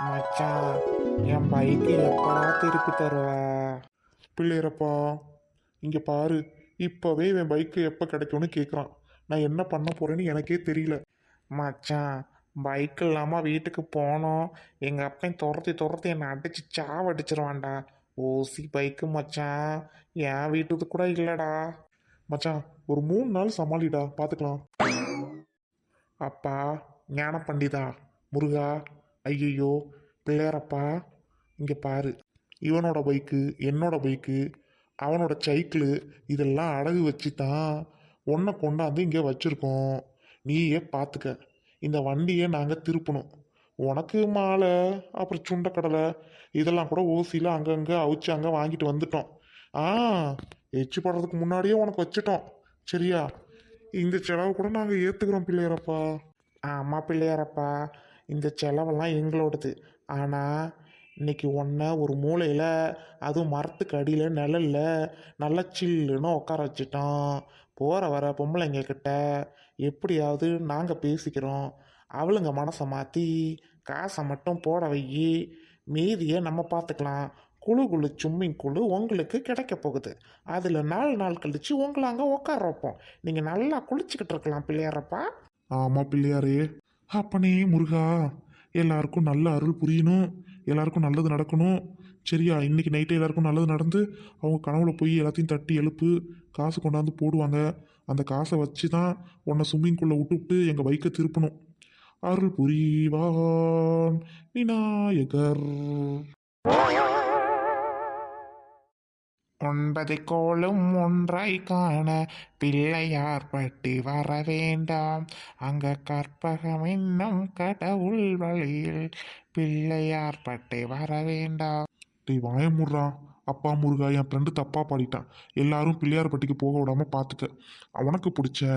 மச்சான், என் பைக்கு எப்படா திருப்பி தருவ? பிள்ளையரப்பா இங்க பாரு. இப்பவே இவன் பைக்கு எப்ப கிடைக்கும்னு கேக்குறான். நான் என்ன பண்ண போறேன்னு எனக்கே தெரியல. மச்சான், பைக் இல்லாம வீட்டுக்கு போனோம். எங்க அப்பன் துரத்தி துரத்தி என்னை அடிச்சு சாவடிச்சிருவான்டா. ஓசி பைக்கு மச்சான், என் வீட்டுக்கு கூட இல்லடா. மச்சான், ஒரு 3 நாள் சமாளிடா, பாத்துக்கலாம். அப்பா ஞான பண்டிதா, முருகா, ஐயையோ, பிள்ளையாரப்பா, இங்க பாரு. இவனோட பைக்கு, என்னோட பைக்கு, அவனோட சைக்கிளு, இதெல்லாம் அடகு வச்சு தான் உன்னை கொண்டாந்து இங்கே வச்சிருக்கோம். நீயே பார்த்துக்க. இந்த வண்டியை நாங்கள் திருப்பணும். உனக்கு மாலை, அப்புறம் சுண்டக்கடலை, இதெல்லாம் கூட ஓசியில் அங்கங்கே அவிச்சு அங்கே வாங்கிட்டு வந்துட்டோம். ஆ, எச்சு படுறதுக்கு முன்னாடியே உனக்கு வச்சுட்டோம். சரியா? இந்த செலவு கூட நாங்கள் ஏற்றுக்கிறோம் பிள்ளையரப்பா. ஆமா பிள்ளையாரப்பா, இந்த செலவெல்லாம் எங்களோடது. ஆனால் இன்னைக்கு ஒன்றை ஒரு மூலையில், அதுவும் மரத்துக்கு அடியில் நிழல்ல நல்லா சில்லுன்னு உட்கார வச்சிட்டோம். போகிற வர பொம்பளைங்க கிட்ட எப்படியாவது நாங்கள் பேசிக்கிறோம். அவளுங்க மனசை மாற்றி காசை மட்டும் போட வையி, மீதியை நம்ம பார்த்துக்கலாம். குழு குழு சும்மிங் குழு உங்களுக்கு கிடைக்க போகுது. அதில் 4 நாள் கழித்து உங்களை அங்கே உட்கார வைப்போம். நீங்கள் நல்லா குளிச்சுக்கிட்டு இருக்கலாம் பிள்ளையாரப்பா. ஆமாம் பிள்ளையாரே. அப்பனே முருகா, எல்லாருக்கும் நல்ல அருள் புரியணும், எல்லாருக்கும் நல்லது நடக்கணும். சரியா? இன்னைக்கு நைட்டு எல்லாருக்கும் நல்லது நடந்து அவங்க கனவுல போய் எல்லாத்தையும் தட்டி எழுப்பு, காசு கொண்டாந்து போடுவாங்க. அந்த காசை வச்சு தான் உன்னை ஸ்விம்மிங்குள்ளே விட்டுவிட்டு எங்கள் பைக்கை திருப்பணும். அருள் புரிவான் விநாயகர். 9 கோளும் ஒன்றாய் காண பிள்ளையார் பட்டி வர வேண்டாம். அங்க கற்பகம் என்னும் கடவுள் வழியில் பிள்ளையார் பட்டி வர வேண்டாம். டேய் வாயமுட்றா. அப்பா முருகா, என் ஃப்ரெண்டு தப்பாக பாடிட்டான். எல்லாரும் பிள்ளையார்பட்டிக்கு போக விடாம பார்த்துக்க. அவனுக்கு பிடிச்ச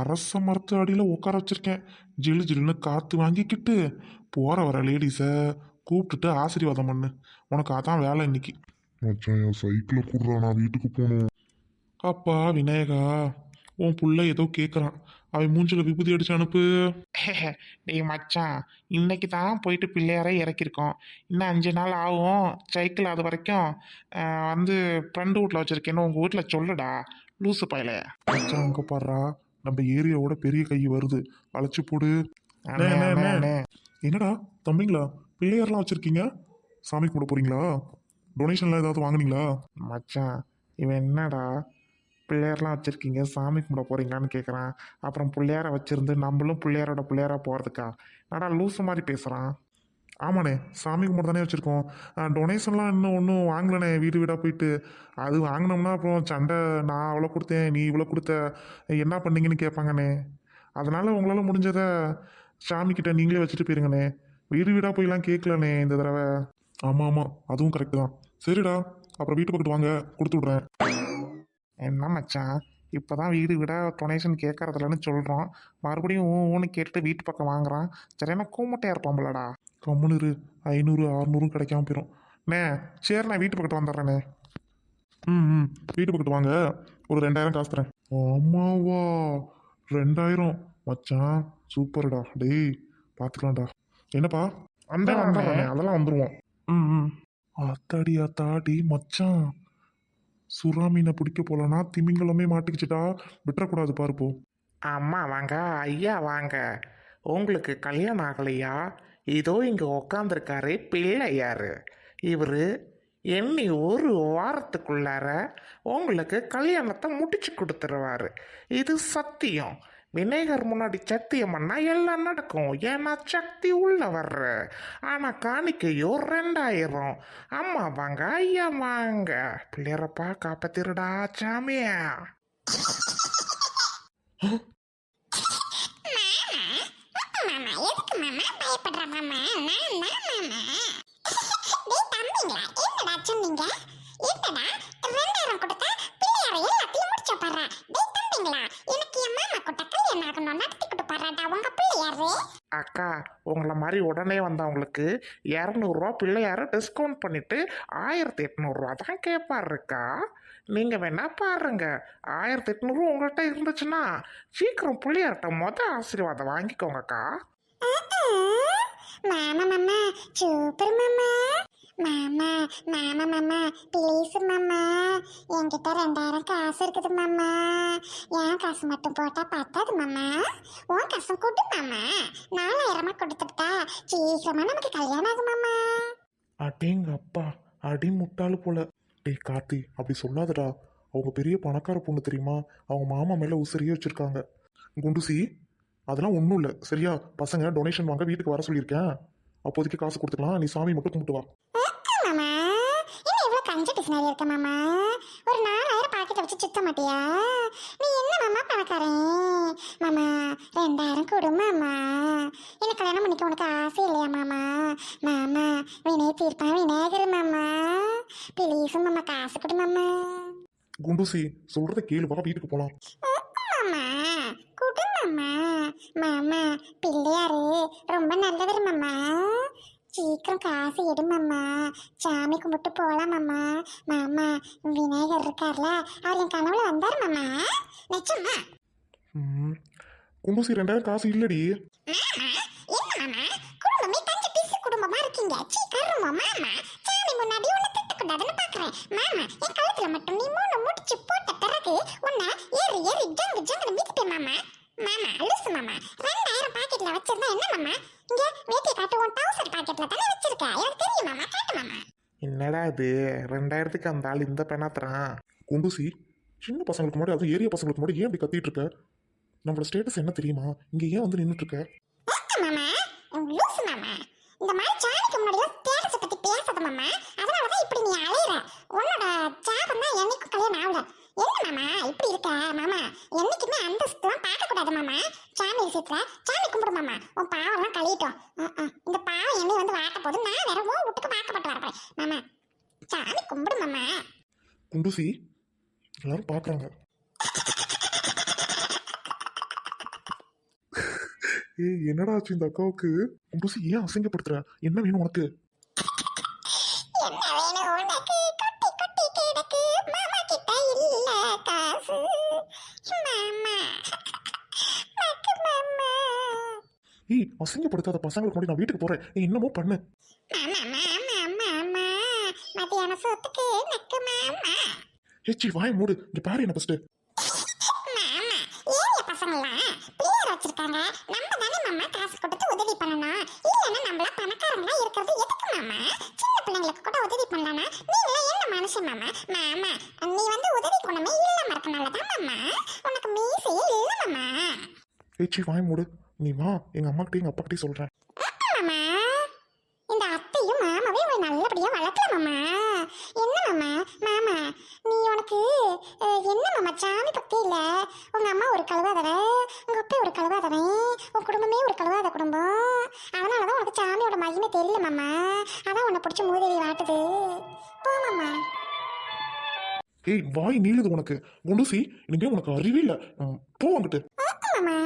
அரச மரத்து அடியில் உட்கார வச்சிருக்கேன். ஜிலு ஜிலுன்னு காற்று வாங்கிக்கிட்டு போகிற வர லேடிஸை கூப்பிட்டுட்டு ஆசீர்வாதம் பண்ணு. உனக்கு அதான் வேலை இன்னைக்கு. மச்சான், என் சைக்கிளை கூடுறா, நான் வீட்டுக்கு போகணும். அப்பா விநாயகா, உன் புள்ள ஏதோ கேட்குறான். அவன் மூஞ்சில விபூதி அடிச்சு அனுப்பு. டேய் மச்சான், இன்னைக்கு தான் போயிட்டு பிள்ளையாரை இறக்கியிருக்கோம். இன்னும் 5 நாள் ஆகும். சைக்கிள் அது வரைக்கும் வந்து ஃப்ரெண்டு வீட்டில் வச்சுருக்கேன்னு உங்கள் வீட்டில் சொல்லுடா, லூசு பயல. மச்சான் அங்கே பாடுறா, நம்ம ஏரியாவோட பெரிய கை வருது, அழைச்சி போடு. அண்ணே, அண்ணே, அண்ணே. என்னடா தம்பிங்களா, பிள்ளையார்லாம் வச்சுருக்கீங்க? சாமி கும்பிட போகிறீங்களா? டொனேஷன்லாம் ஏதாவது வாங்குனீங்களா? மச்சான், இவன் என்னடா பிள்ளையாரெலாம் வச்சுருக்கீங்க, சாமி கும்பிட போகிறீங்களான்னு கேட்குறான். அப்புறம் பிள்ளையாரை வச்சுருந்து நம்மளும் பிள்ளையாரோட பிள்ளையாரா போகிறதுக்கா? நடா லூசு மாதிரி பேசுகிறான். ஆமாண்ணே, சாமி கும்பிட தானே வச்சுருக்கோம். டொனேஷன்லாம் இன்னும் ஒன்றும் வாங்கலண்ணே. வீடு வீடாக போயிட்டு அது வாங்கினோம்னா அப்புறம் சண்டை. நான் அவ்வளோ கொடுத்தேன், நீ இவ்வளோ கொடுத்த, என்ன பண்ணீங்கன்னு கேட்பாங்கண்ணே. அதனால் உங்களால் முடிஞ்சதை சாமிக்கிட்ட நீங்களே வச்சுட்டு போயிருங்கண்ணே. வீடு வீடாக போயெல்லாம் கேட்கலண்ணே இந்த தடவை. ஆமாம் ஆமாம், அதுவும் கரெக்டு தான். சரிடா, அப்புறம் வீட்டு பக்கத்து வாங்க, கொடுத்து விட்றேன். என்ன மச்சான், இப்போ தான் வீடு விட டொனேஷன் கேட்கறதில்லன்னு சொல்கிறோம், மறுபடியும் ஊன்னு கேட்டுட்டு வீட்டு பக்கம் வாங்குறான். சரியான கூமட்டையாக இருப்பான்லடா. கம்முனு 500 600 கிடைக்காம போயிடும். அண்ணே, சரிண்ணே, வீட்டு பக்கத்து வந்துடுறேண்ணே. ம், வீட்டு பக்கத்து வாங்க, ஒரு 2000 காசு தரேன். ஆமாவா, 2000? மச்சான் சூப்பர்டா. டேய் பார்த்துக்கலாம்டா. என்னப்பா? வந்துடுறேண்ணே, அதெல்லாம் வந்துடுவோம். ம். அத்தாடி அத்தாடி மச்சான், சுறா மீனை பிடிக்க போலனா திமிங்கலமே மாட்டிக்கிச்சுட்டா. விட்டுறக்கூடாது பாருப்போ. அம்மா வாங்க, ஐயா வாங்க. உங்களுக்கு கல்யாணம் ஆகலையா? இதோ இங்கே உக்காந்துருக்காரு பிள்ளையாரு. இவர் எண்ணி ஒரு வாரத்துக்குள்ளார உங்களுக்கு கல்யாணத்தை முடிச்சு கொடுத்துருவாரு. இது சத்தியம். விநாயகர் முன்னாடி சத்தியம் பண்ணா எல்லாம் நடக்கும். ஏன்னா சக்தி உள்ள வர்ற. ஆனால் காணிக்கையோ 2000. அம்மா வாங்க, ஐயா வாங்க. பிள்ளையரப்பா காப்பாத்திருடா சாமியா. மாமா, எதுக்கு மாமா பயப்படுற மாமா? நான் தான் மாமா. டேய் தம்பிங்களா, என்னடா சொன்னீங்க? என்னடா 2000 கொடுத்தா பிள்ளையார எல்லாத்தையும் முடிச்சு பாறா? டேய் தம்பிங்களா, எனக்கு என் மாமா கிட்ட கல்யாணம் ஆகணும், நடத்திக்கிட்டு பாறாடா உங்க பிள்ளையாரு. அக்கா, உங்களை மாதிரி உடனே வந்தவங்களுக்கு 200 பிள்ளையார டிஸ்கவுண்ட் பண்ணிட்டு 1800 தான் கேட்பாருக்கா. நீங்கள் வேணா பாருங்க. 1800 உங்கள்கிட்ட இருந்துச்சுன்னா சீக்கிரம் பிள்ளையார்கிட்ட ஆசீர்வாதம் வாங்கிக்கோங்கக்கா. மாமா மாமா சூப்பர் மாமா. மாமா மாமா மாமா ப்ளீஸ் மாமா, என்கிட்ட 2000 காசு இருக்குது மாமா. என் காசு மட்டும் போட்டா பத்தாது மாமா, உன் காசு கொடு மாமா. 4000 கொடுத்துட்டா சீக்கிரமா நமக்கு கல்யாணம் ஆகும் மாமா. அடேங்க அப்பா, அடி முட்டாளு போல. டேய் கார்த்தி, அப்படி சொல்லாதடா. அவங்க பெரிய பணக்கார பொண்ணு தெரியுமா? அவங்க மாமா மேல உசிரியே வச்சிருக்காங்க. குண்டுசி, அதெல்லாம் ஒன்றும் இல்லை சரியா? பசங்க டொனேஷன் வாங்க வீட்டுக்கு வர சொல்லியிருக்கேன். அப்போதைக்கு காசு கொடுத்துக்கலாம், நீ சாமி மட்டும் கும்பிட்டு வா. மாமா என்ன இவ்வளவு கஞ்ச பிசினாரி இருக்க மாமா? ஒரு 4000 பாக்கெட் வச்சு சுத்த மாட்டியா? நீ என்ன மாமா பணக்காரன்? மாமா 2000 கொடு மாமா. என்ன கல்யாணம் பண்ணிக்க உனக்கு ஆசை இல்லையா மாமா? மாமா வினை தீர்ப்பா விநாயகர் மாமா, ப்ளீஸ் மாமா காசு கொடு மாமா. குண்டுசி, சொல்றத கேளு, வா வீட்டுக்கு போலாம். மாமா கொடு மாமா. மாமா பிள்ளையாரு ரொம்ப நல்லவர் மாமா, சீக்கிரம் காசு எடு மாமா, சாமி கும்பிட்டு போலாம் மாமா. மாமா விநாயகர் இருக்கார்ல, அவர் என் கனவுல வந்தார் மாமா. நிச்சயமா குண்டுசி, 2000 காசு இல்லடி. மாமா என்ன மாமா, குடும்பமே கஞ்சி பிசு குடும்பமா இருக்கீங்க. சீக்கிரம் மாமா, சாமி முன்னாடி உன்னை திட்டக்கூடாதுன்னு பாக்குறேன் மாமா. என் கழுத்துல மட்டும் நீ 3 முடிச்சு போட்ட பிறகு உன்னை ஏறி ஏறி ஜங்கு ஜங்குன்னு மிதிப்பேன் மாமா. மாமா லூசு மாமா, 2000 பாக்கெட்ல வச்சிருந்தா என்ன மாமா? இங்க வேட்டியை காட்டு, உன் டவுசர் பாக்கெட்ல தானே வச்சிருக்க, எனக்கு தெரியும் மாமா, காட்டு மாமா. என்னடா இது 2000க்கு அந்த ஆள் இந்த பெண்ணாத்துறான்? குண்டுசி, சின்ன பசங்களுக்கு முன்னாடி, அதுவும் ஏரியா பசங்களுக்கு முன்னாடி ஏன் இப்படி கத்திட்டு இருக்க? நம்மளோட ஸ்டேட்டஸ் என்ன தெரியுமா? இங்க ஏன் வந்து நின்றுட்டு இருக்க? மாமா லூசு மாமா, இந்த மாதிரி சாணிக்கு முன்னாடி ஸ்டேட்டஸ் பத்தி பேசாத மாமா. அதனாலதான் இப்படி நீ அலையிற. உன்னோட ஜாபம் தான் என்னைக்கும் கல்யாணம் ஆகல. என்ன மாமா இப்படி இருக்க மாமா? என்னைக்குமே அந்தஸ்துலாம் பார்க்க கூடாது மாமா. சாமி விஷயத்துல சாமி கும்பிடு மாமா, உன் பாவம்லாம் கழியட்டும். இந்த பாவம் என்னை வந்து வாட்ட போது நான் வேற உன் வீட்டுக்கு பார்க்கப்பட்டு வரப்பேன் மாமா. சாமி கும்பிடு மாமா. குண்டுசி, எல்லாரும் பாக்குறாங்க. ஏய், என்னடா ஆச்சு இந்த அக்காவுக்கு? குண்டுசி, ஏன் அசிங்கப்படுத்துற? என்ன வேணும் உனக்கு? என்ன வேணும் உனக்கு? கொட்டி கொட்டி கிடக்கு மாமா கிட்ட இல்ல காசு மாமா. மக்கு மாமா. ஏய், அசிங்கப்படுத்தாத. பசங்களுக்கு முன்னாடி நான் வீட்டுக்கு போறேன், நீ என்னமோ பண்ணு. மாமா மாமா மாமா மத்தியான சொத்துக்கு நக்கு மாமா. ஏச்சி, வாய் மூடு. இங்க பாரு என்ன ஃபர்ஸ்ட். மாமா ஏரியா பசங்களாம் பிள்ளையார் வச்சிருக்காங்க, நம்ம தானே மாமா காசு கொடுத்து உதவி பண்ணணும். இல்லைன்னா நம்மள பணக்காரங்களா இருக்கிறது எதுக்கு மாமா? சின்ன பிள்ளைங்களுக்கு கூட உதவி பண்ணலாம்னா நீங்களே என்ன மனுஷன் மாமா? மாமா நீ வந்து உதவி குணமே இல்லாம இருக்கனாலதான் மாமா உனக்கு மீசையே இல்ல மாமா. ஏச்சி, வாய் மூடு. நீ வா, எங்க அம்மாக்கிட்டையும் எங்க அப்பாக்கிட்டையும் சொல்றேன். மாமா இந்த அத்தையும் மாமாவே உன்னை நல்லபடியா வளர்க்கல மாமா. என்ன மாமா? மாமா நீ உனக்கு என்ன மாமா சாமி பக்தி இல்ல? உங்க அம்மா ஒரு கழுவாதவ, உங்க அப்பா ஒரு கழுவாதவன், உன் குடும்பமே ஒரு கழுவாத குடும்பம். அதனாலதான் உனக்கு சாமியோட மகிமை தெரியல மாமா. அதான் உன்னை பிடிச்ச மூதேவி வாட்டுது. போ மாமா. ஏய், வாய் நீளுது உனக்கு. குண்டுசி, இனிமே உனக்கு அறிவே இல்ல. போ அங்கிட்டு. மாமா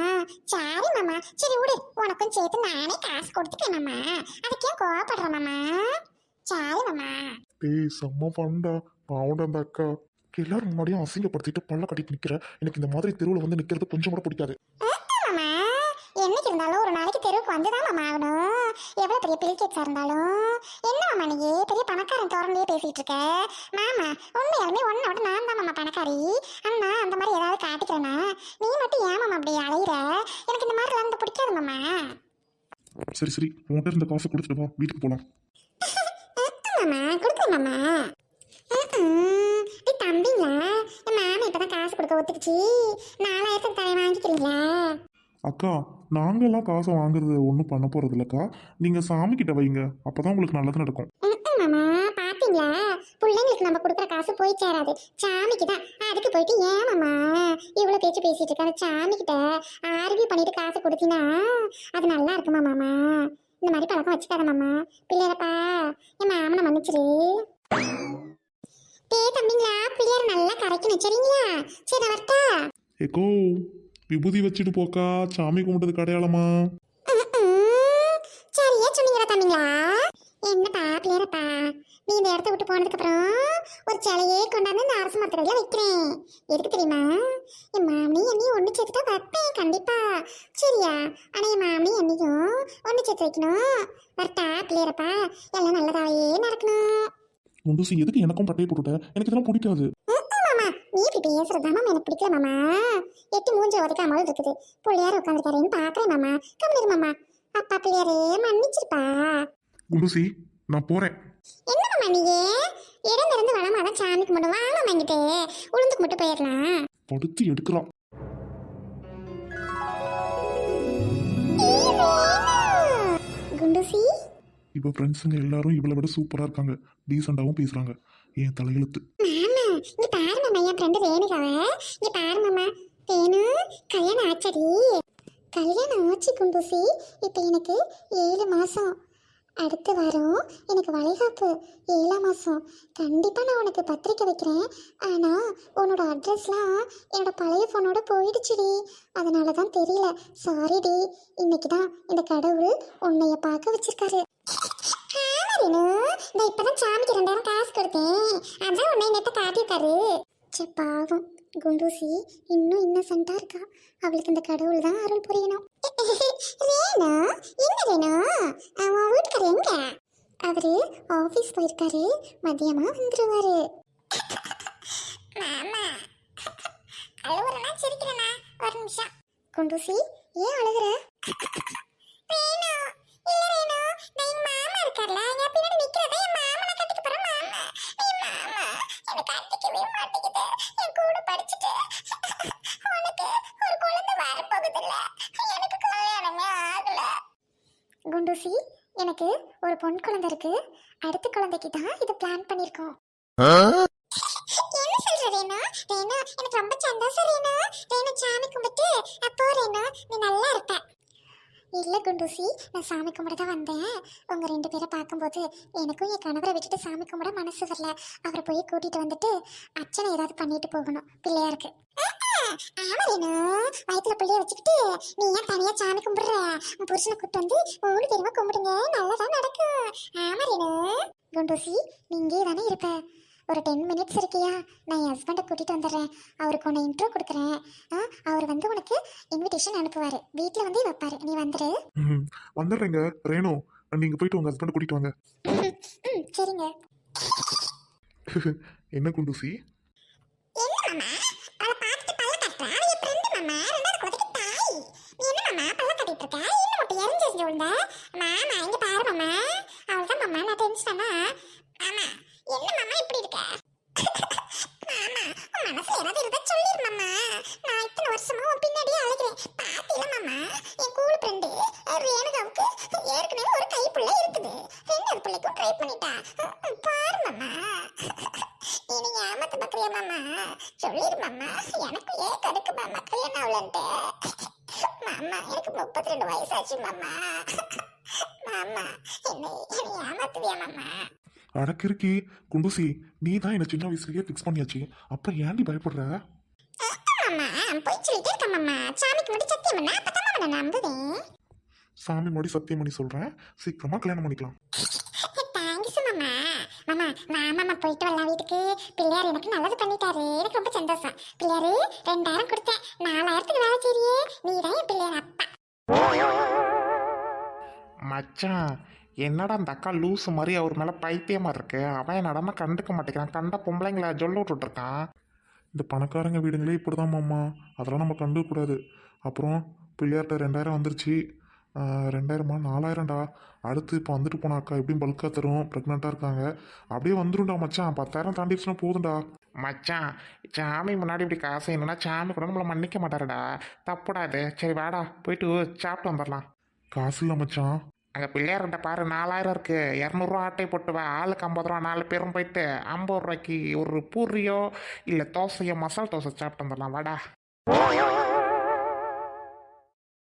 சரி மாமா, சரி விடு, உனக்கும் சேர்த்து நானே காசு கொடுத்துட்டேன் மாமா. அதுக்கே கோவப்படுற மாமா. சரி மாமா. டேய், செம்ம பண்ணா. பாவண்டா அந்த அக்கா. எல்லாரும் முன்னாடியும் அசிங்கப்படுத்திட்டு பல்ல கட்டிட்டு நிக்கிற. எனக்கு இந்த மாதிரி தெருவில் வந்து நிக்கிறது கொஞ்சம் கூட பிடிக்காது. மாமா என்னைக்கு இருந்தாலும் ஒரு நாளைக்கு தெருவுக்கு வந்துதான் மாமா ஆகணும். எவ்வளவு பெரிய பில்கேட்ஸா இருந்தாலும். என்ன மாமா நீ பெரிய பணக்காரன் தோரணையே பேசிட்டு இருக்க? மாமா உண்மையாலுமே உன்னோட நான் தான் மாமா பணக்காரி. அண்ணா அந்த மாதிரி ஏதாவது காட்டிக்கிறேன்னா நீ மட்டும் ஏன் மாமா அப்படி அலையிற? எனக்கு இந்த மாதிரி வந்து பிடிக்காது மாமா. சரி சரி, உன்கிட்ட இருந்த காசை கொடுத்துட்டு வா, வீட்டுக்கு போலாம். மாமா கொடுக்கல மாமா. தம்பிங்களா, என் மாமா இப்பதான் காசு கொடுக்க ஒத்துக்குச்சு. 4000 தலை வாங்கிக்கிறீங்களா? அக்கா, நாங்கெல்லாம் காசை வாங்குறது ஒன்றும் பண்ண போறது இல்லக்கா. நீங்க சாமி கிட்ட வைங்க, அப்பதான் உங்களுக்கு நல்லது நடக்கும். மாமா பாத்தீங்களா, பிள்ளைங்களுக்கு நம்ம கொடுக்குற காசு போய் சேராது, சாமிக்கு தான். அதுக்கு போயிட்டு ஏன் மாமா இவ்வளவு பேச்சு பேசிட்டு இருக்க? அந்த சாமி கிட்ட ஆர்கியூ பண்ணிட்டு காசு கொடுத்தீங்கன்னா அது நல்லா இருக்குமா மாமா? இந்த மாதிரி பழக்கம் வச்சுக்காத மாமா. பிள்ளையரப்பா என் மாமனை மன்னிச்சிரு. தம்பிங்களா, பிள்ளையார நல்லா கரைக்கணும் சரிங்களா? சரி நான் வரட்டா? ஏக்கோ, விபூதி வச்சுட்டு போக்கா, சாமி கும்பிட்டதுக்கு அடையாளமா? சரியா சொன்னீங்களா தம்பிங்களா? என்னப்பா பிள்ளையரப்பா, நீ இந்த இடத்த விட்டு போனதுக்கப்புறம் ஒரு சிலையே கொண்டாந்து இந்த அரசு மரத்தடியில் வைக்கிறேன். எதுக்கு தெரியுமா? என் மாமனி என்னையும் ஒன்று சேர்த்துட்டா வைப்பேன் கண்டிப்பா. சரியா? ஆனால் என் மாமனி என்னையும் ஒன்று சேர்த்து வைக்கணும். வரட்டா பிள்ளையரப்பா? எல்லாம் நல்லதாயே நடக்கணும். குண்டூசி எதுக்கு எனக்கும் பட்டையை போட்டுட்ட? எனக்கு இதெல்லாம் பிடிக்காது. மாமா நீ இப்படி பேசுறதா மாமா எனக்கு பிடிக்கல மாமா. எட்டு மூஞ்சி உதைக்காமல் இருக்குது. பிள்ளையார் உட்காந்துருக்காருன்னு பாக்குறேன் மாமா. கம்மிடு மாமா. அப்பா பிள்ளையாரே மன்னிச்சிருப்பா. குண்டூசி நான் போறேன். என்ன மாமா நீங்க இடம் இருந்து வளமாதான் சாமி கும்பிடும். வாங்க வாங்கிட்டு உளுந்துக்கு மட்டும் போயிடலாம். படுத்து எடுக்கிறான். குண்டுசி இப்போ ஃப்ரெண்ட்ஸுங்க எல்லாரும் இவளை விட சூப்பராக இருக்காங்க, டீசெண்டாகவும் பேசுகிறாங்க. என் தலையெழுத்து. மாமா இங்க பாரு மாமா, என் ஃப்ரெண்டு ரேணுகாவ இங்க பாரு மாமா. ரேணு கல்யாணம் ஆச்சடி. கல்யாணம் ஆச்சு குண்டுசி. இப்போ எனக்கு 7 மாசம். அடுத்த வாரம் எனக்கு வளைகாப்பு 7ஆம் மாதம். கண்டிப்பாக நான் உனக்கு பத்திரிக்கை வைக்கிறேன். ஆனால் உன்னோட அட்ரஸ்லாம் என்னோட பழைய ஃபோனோட போயிடுச்சுடி. அதனால தான் தெரியல. சாரிடி. இன்னைக்கு தான் இந்த கடவுள் உன்னைய பார்க்க வச்சிருக்காரு. நான் இப்பதான் சாமிக்கு 2000 காசு கொடுத்தேன். அதான் உன்னை நெட்ட காட்டியிருக்காரு. சே பாவம் குண்டூசி இன்னும் இன்னசென்ட்டா இருக்கா. அவளுக்கு இந்த கடவுள் தான் அருள் புரியணும். ரேணு என்ன ரேணு அவன் வீட்டுக்காரர் எங்க? அவரு ஆபீஸ் போயிருக்காரு. மதியமா வந்துருவாரு. மாமா அழுகுறனா சிரிக்கிறனா? ஒரு நிமிஷம். குண்டூசி ஏன் அழுகுற? ரேணு இல்ல ரேணு, நான் எங்க மாமா இருக்கார்ல என் பின்னாடி நிக்கிறதா என் மாமனை கட்டிக்க போறேன். மாமா என் மாமா என்னை கட்டிக்கவே மாட்டேங்குது. என் கூட படிச்சுட்டு உனக்கு ஒரு குழந்தை வரப்போகுதில்ல. எனக்கு கல்யாணமே ஆகல. குண்டூசி எனக்கு ஒரு பொன் குழந்தை இருக்கு. அடுத்த குழந்தைக்கு தான் இது பிளான் பண்ணிருக்கோம். என்ன சொல்ற ரேணு? ரேணு எனக்கு ரொம்ப சந்தோஷம் ரேணு. ரேணு சாமி கும்பிட்டு அப்போ ரேணு நீ நல்லா இருப்ப. இல்லை குண்டூசி, நான் சாமி கும்பிட தான் வந்தேன். உங்கள் 2 பேரை பார்க்கும்போது எனக்கும் என் கணவரை விட்டுட்டு சாமி கும்பிட மனசு வரல. அவரை போய் கூட்டிகிட்டு வந்துட்டு அர்ச்சனை ஏதாவது பண்ணிட்டு போகணும் பிள்ளையாருக்கு. ஆமாம் வயிற்றுல பிள்ளைய வச்சுக்கிட்டு நீ ஏன் தனியாக சாமி கும்பிடுற? உன் புருஷனை கூப்பிட்டு வந்து 3 பேருமா கும்பிடுங்க, நல்லதான் நடக்கும். ஆமாம் ரேணு. குண்டூசி நீ இங்கே தானே இருப்ப. ஒரு 10 மினிட்ஸ் இருக்கியா? நான் என் ஹஸ்பண்டை கூட்டிகிட்டு வந்துடுறேன். அவருக்கு உன்னை இன்ட்ரோ கொடுக்குறேன். அவர் வந்து உனக்கு இன்விடேஷன் அனுப்புவார். வீட்டில் வந்து வைப்பார். நீ வந்துடு. வந்துடுறேங்க ரேணு. நீங்கள் போயிட்டு உங்கள் ஹஸ்பண்டை கூட்டிகிட்டு வாங்க. சரிங்க. என்ன குண்டூசி? என்ன மாமா அவளை பார்த்துட்டு பல்ல கட்டுறா? அவ என் ஃப்ரெண்டு மாமா, 2வது குழந்தைக்கு தாய். நீ என்ன மாமா பல்ல கட்டிட்டு இருக்க? என்ன மட்டும் எரிஞ்சு விழுந்த? மாமா இங்க பாரு மாமா. அவள்தான் மாமா நான் டென்ஷனா. மாமா என்ன மாமா இப்படி இருக்க? மாமா உன் மனசுல ஏதாவது இருந்தா சொல்லிரு மாமா. நான் இத்தனை வருஷமா உன் பின்னாடியே அழைக்கிறேன். பாத்தியில மாமா என் கூழ் ஃப்ரெண்டு ரேணுகாவுக்கு ஏற்கனவே ஒரு கை பிள்ளை இருக்குது. 2வது பிள்ளைக்கும் ட்ரை பண்ணிட்டா. பாரு மாமா. நீ ஏமாத்த பாக்குறியா மாமா? சொல்லிரு மாமா. எனக்கு ஏன் கடுக்கு மாமா கல்யாணம் ஆகலன்ட்டு. மாமா எனக்கு 32 வயசாச்சு மாமா. மாமா என்னை ஏமாத்துவியா மாமா? அடக்கிருக்கி குண்டூசி, நீ தான் என்னை சின்ன வயசுலயே ஃபிக்ஸ் பண்ணியாச்சு. அப்புறம் ஏன்டி பயப்படுற? மாமா போய் சொல்லிட்டே இருக்க மாமா. சாமிக்கு முடி சத்தியம் பண்ண அப்பதான் மாமா நான் நம்புவேன். சாமி மடி சத்தியம் பண்ணி சொல்கிறேன், சீக்கிரமாக கல்யாணம் பண்ணிக்கலாம். தேங்க்ஸ் மாமா. மாமா நான் மாமா போயிட்டு வரலாம் வீட்டுக்கு. பிள்ளையார் எனக்கு நல்லது பண்ணிட்டாரு. எனக்கு ரொம்ப சந்தோஷம். பிள்ளையாரு 2000 கொடுத்தேன். 4000க்கு வேலை செய்றியே. நீ தான் என் பிள்ளையார் அப்பா. மச்சான் என்னடா அந்த அக்கா லூஸ் மாதிரி அவர் மேலே பைத்தியமாக இருக்கு. அவன் என்னடாம கண்டுக்க மாட்டேங்கிறான். கண்ட பொம்பளைங்களை சொல்ல விட்டுட்ருக்கான். இந்த பணக்காரங்க வீடுங்களே இப்படி தான் மாமா, அதெல்லாம் நம்ம கண்டுக்கூடாது. அப்புறம் பிள்ளையார்கிட்ட 2000 வந்துருச்சு. 2000மா 4000டா. அடுத்து இப்போ வந்துட்டு போன அக்கா எப்படியும் பல்காக தரும், ப்ரெக்னெண்ட்டாக இருக்காங்க. அப்படியே வந்துரும்டா மச்சான். 10,000 தாண்டிடுச்சுன்னா போதும்டா. மச்சான் சாமி முன்னாடி இப்படி காசு என்னன்னா சாமி கூட நம்மளை மன்னிக்க மாட்டாருடா. தப்புடா இது. சரி வாடா போயிட்டு சாப்பிட்டு வந்துடலாம். காசு இல்லை மச்சான். அங்கே பிள்ளையார்கிட்ட பாரு 4000 இருக்கு. 200 ஆட்டை போட்டு வா. ஆளுக்கு 50 ரூபா. 4 பேரும் போயிட்டு 50 ரூபாய்க்கு ஒரு பூரியோ இல்லை தோசையோ மசால் தோசை சாப்பிட்டு வந்துடலாம். வாடா.